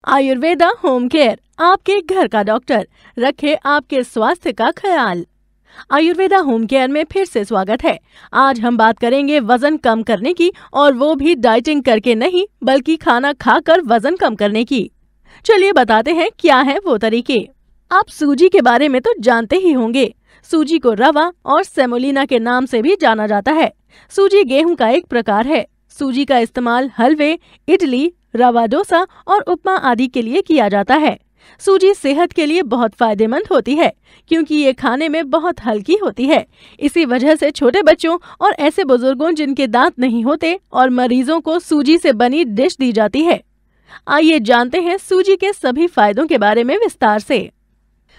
Ayurveda home care, आपके घर का डॉक्टर, रखे आपके स्वास्थ्य का ख्याल। आयुर्वेदा होम केयर में फिर से स्वागत है। आज हम बात करेंगे वजन कम करने की, और वो भी डाइटिंग करके नहीं बल्कि खाना खाकर वजन कम करने की। चलिए बताते हैं क्या है वो तरीके। आप सूजी के बारे में तो जानते ही होंगे। सूजी को रवा और सेमोलिना के नाम से भी जाना जाता है। सूजी गेहूं का एक प्रकार है। सूजी का इस्तेमाल हलवे, इडली, रवा डोसा और उपमा आदि के लिए किया जाता है। सूजी सेहत के लिए बहुत फायदेमंद होती है क्योंकि ये खाने में बहुत हल्की होती है। इसी वजह से छोटे बच्चों और ऐसे बुजुर्गों जिनके दांत नहीं होते और मरीजों को सूजी से बनी डिश दी जाती है। आइए जानते हैं सूजी के सभी फायदों के बारे में विस्तार से।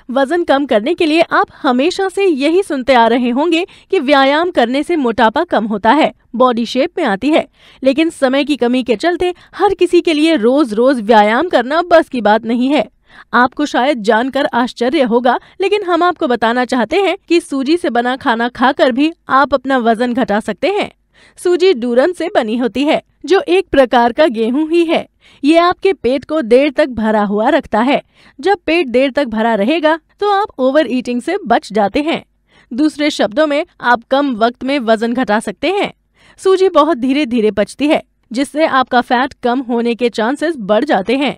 वजन कम करने के लिए आप हमेशा से यही सुनते आ रहे होंगे कि व्यायाम करने से मोटापा कम होता है, बॉडी शेप में आती है। लेकिन समय की कमी के चलते हर किसी के लिए रोज रोज व्यायाम करना बस की बात नहीं है। आपको शायद जानकर आश्चर्य होगा, लेकिन हम आपको बताना चाहते हैं कि सूजी से बना खाना खाकर भी आप अपना वजन घटा सकते हैं। सूजी डूरन से बनी होती है, जो एक प्रकार का गेहूं ही है। ये आपके पेट को देर तक भरा हुआ रखता है। जब पेट देर तक भरा रहेगा तो आप ओवर ईटिंग से बच जाते हैं। दूसरे शब्दों में आप कम वक्त में वजन घटा सकते हैं। सूजी बहुत धीरे धीरे पचती है, जिससे आपका फैट कम होने के चांसेस बढ़ जाते हैं।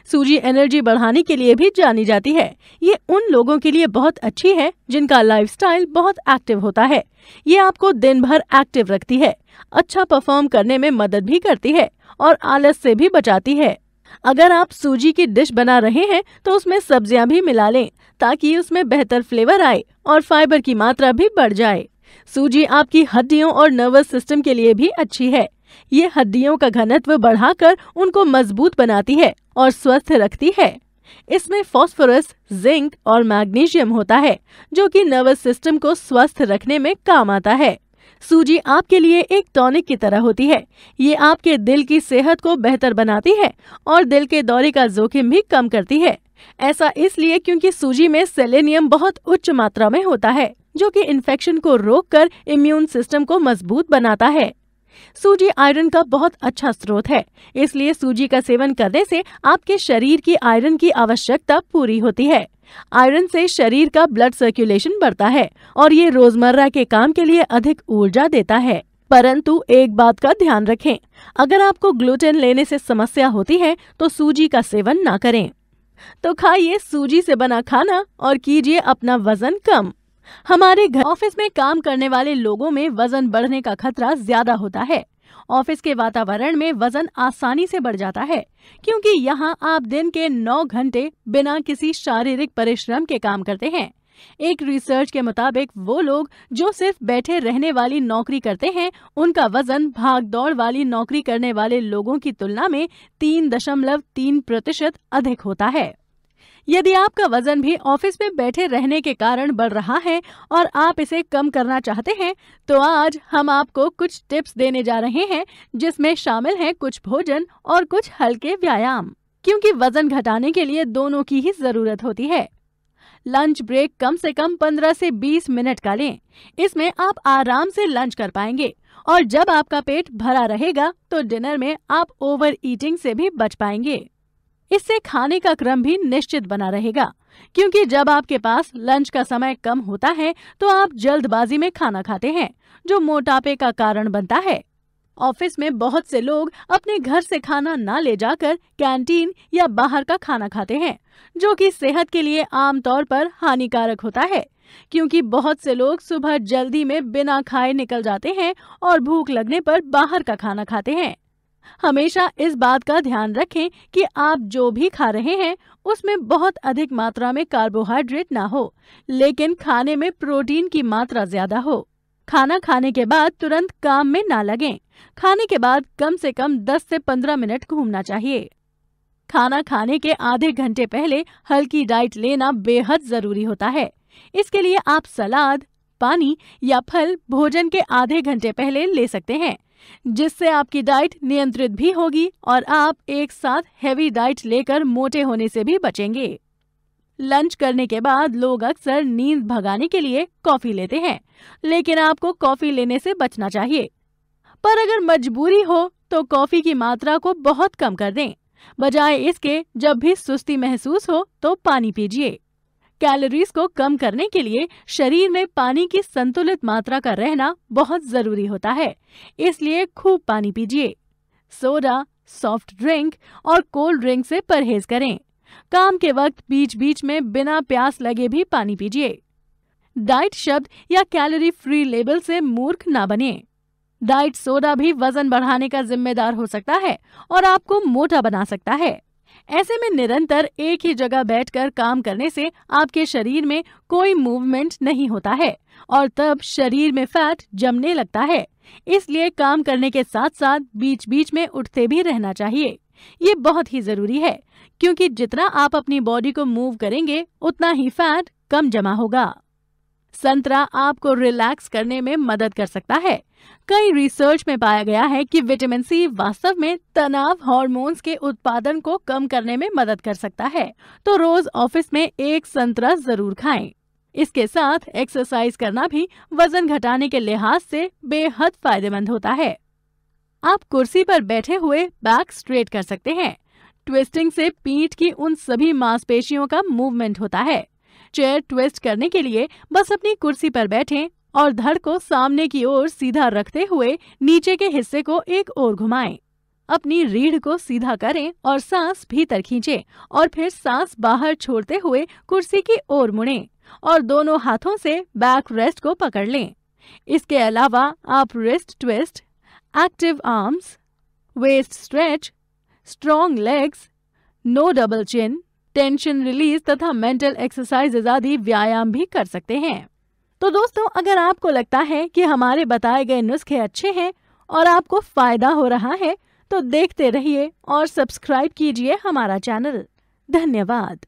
सूजी एनर्जी बढ़ाने के लिए भी जानी जाती है। ये उन लोगों के लिए बहुत अच्छी है जिनका लाइफस्टाइल बहुत एक्टिव होता है। ये आपको दिन भर एक्टिव रखती है, अच्छा परफॉर्म करने में मदद भी करती है और आलस से भी बचाती है। अगर आप सूजी की डिश बना रहे हैं तो उसमें सब्जियां भी मिला लें ताकि उसमें बेहतर फ्लेवर आए और फाइबर की मात्रा भी बढ़ जाए। सूजी आपकी हड्डियों और नर्वस सिस्टम के लिए भी अच्छी है। ये हड्डियों का घनत्व बढ़ाकर उनको मजबूत बनाती है और स्वस्थ रखती है। इसमें फास्फोरस, जिंक और मैग्नीशियम होता है, जो कि नर्वस सिस्टम को स्वस्थ रखने में काम आता है। सूजी आपके लिए एक टॉनिक की तरह होती है। ये आपके दिल की सेहत को बेहतर बनाती है और दिल के दौरे का जोखिम भी कम करती है। ऐसा इसलिए क्योंकि सूजी में सेलेनियम बहुत उच्च मात्रा में होता है, जो कि इन्फेक्शन को रोककर इम्यून सिस्टम को मजबूत बनाता है। सूजी आयरन का बहुत अच्छा स्रोत है, इसलिए सूजी का सेवन करने से आपके शरीर की आयरन की आवश्यकता पूरी होती है। आयरन से शरीर का ब्लड सर्कुलेशन बढ़ता है और ये रोजमर्रा के काम के लिए अधिक ऊर्जा देता है। परंतु एक बात का ध्यान रखें, अगर आपको ग्लूटेन लेने से समस्या होती है तो सूजी का सेवन ना करें। तो खाइए सूजी से बना खाना और कीजिए अपना वजन कम। हमारे घर ऑफिस में काम करने वाले लोगों में वजन बढ़ने का खतरा ज्यादा होता है। ऑफिस के वातावरण में वजन आसानी से बढ़ जाता है क्योंकि यहाँ आप दिन के 9 घंटे बिना किसी शारीरिक परिश्रम के काम करते हैं। एक रिसर्च के मुताबिक वो लोग जो सिर्फ बैठे रहने वाली नौकरी करते हैं, उनका वजन भाग दौड़ वाली नौकरी करने वाले लोगों की तुलना में 3.3% अधिक होता है। यदि आपका वजन भी ऑफिस में बैठे रहने के कारण बढ़ रहा है और आप इसे कम करना चाहते हैं, तो आज हम आपको कुछ टिप्स देने जा रहे हैं, जिसमें शामिल हैं कुछ भोजन और कुछ हल्के व्यायाम, क्योंकि वजन घटाने के लिए दोनों की ही जरूरत होती है। लंच ब्रेक कम से कम 15 से 20 मिनट का लें। इसमें आप आराम से लंच कर पाएंगे और जब आपका पेट भरा रहेगा तो डिनर में आप ओवर ईटिंग से भी बच पाएंगे। इससे खाने का क्रम भी निश्चित बना रहेगा, क्योंकि जब आपके पास लंच का समय कम होता है तो आप जल्दबाजी में खाना खाते हैं, जो मोटापे का कारण बनता है। ऑफिस में बहुत से लोग अपने घर से खाना ना ले जाकर कैंटीन या बाहर का खाना खाते हैं, जो कि सेहत के लिए आमतौर पर हानिकारक होता है, क्योंकि बहुत से लोग सुबह जल्दी में बिना खाए निकल जाते हैं और भूख लगने पर बाहर का खाना खाते हैं। हमेशा इस बात का ध्यान रखें कि आप जो भी खा रहे हैं उसमें बहुत अधिक मात्रा में कार्बोहाइड्रेट ना हो, लेकिन खाने में प्रोटीन की मात्रा ज्यादा हो। खाना खाने के बाद तुरंत काम में ना लगें। खाने के बाद कम से कम 10 से 15 मिनट घूमना चाहिए। खाना खाने के आधे घंटे पहले हल्की डाइट लेना बेहद जरूरी होता है। इसके लिए आप सलाद, पानी या फल भोजन के आधे घंटे पहले ले सकते हैं, जिससे आपकी डाइट नियंत्रित भी होगी और आप एक साथ हेवी डाइट लेकर मोटे होने से भी बचेंगे। लंच करने के बाद लोग अक्सर नींद भगाने के लिए कॉफी लेते हैं, लेकिन आपको कॉफी लेने से बचना चाहिए। पर अगर मजबूरी हो तो कॉफी की मात्रा को बहुत कम कर दें। बजाय इसके जब भी सुस्ती महसूस हो तो पानी पीजिए। कैलोरीज को कम करने के लिए शरीर में पानी की संतुलित मात्रा का रहना बहुत जरूरी होता है, इसलिए खूब पानी पीजिए। सोडा, सॉफ्ट ड्रिंक और कोल्ड ड्रिंक से परहेज करें। काम के वक्त बीच बीच में बिना प्यास लगे भी पानी पीजिए। डाइट शब्द या कैलोरी फ्री लेबल से मूर्ख ना बने। डाइट सोडा भी वजन बढ़ाने का जिम्मेदार हो सकता है और आपको मोटा बना सकता है। ऐसे में निरंतर एक ही जगह बैठकर काम करने से आपके शरीर में कोई मूवमेंट नहीं होता है और तब शरीर में फैट जमने लगता है। इसलिए काम करने के साथ साथ बीच बीच में उठते भी रहना चाहिए। ये बहुत ही जरूरी है, क्योंकि जितना आप अपनी बॉडी को मूव करेंगे उतना ही फैट कम जमा होगा। संतरा आपको रिलैक्स करने में मदद कर सकता है। कई रिसर्च में पाया गया है कि विटामिन सी वास्तव में तनाव हार्मोन्स के उत्पादन को कम करने में मदद कर सकता है, तो रोज ऑफिस में एक संतरा जरूर खाएं। इसके साथ एक्सरसाइज करना भी वजन घटाने के लिहाज से बेहद फायदेमंद होता है। आप कुर्सी पर बैठे हुए बैक स्ट्रेट कर सकते हैं। ट्विस्टिंग से पीठ की उन सभी मांसपेशियों का मूवमेंट होता है। चेयर ट्विस्ट करने के लिए बस अपनी कुर्सी पर बैठें और धड़ को सामने की ओर सीधा रखते हुए नीचे के हिस्से को एक ओर घुमाएं। अपनी रीढ़ को सीधा करें और सांस भीतर खींचें और फिर सांस बाहर छोड़ते हुए कुर्सी की ओर मुड़ें और दोनों हाथों से बैक रेस्ट को पकड़ लें। इसके अलावा आप wrist twist, active arms, waist stretch, strong legs, no double chin, tension release तथा मेंटल एक्सरसाइजेज आदि व्यायाम भी कर सकते हैं। तो दोस्तों, अगर आपको लगता है कि हमारे बताए गए नुस्खे अच्छे हैं और आपको फायदा हो रहा है तो देखते रहिए और सब्सक्राइब कीजिए हमारा चैनल। धन्यवाद।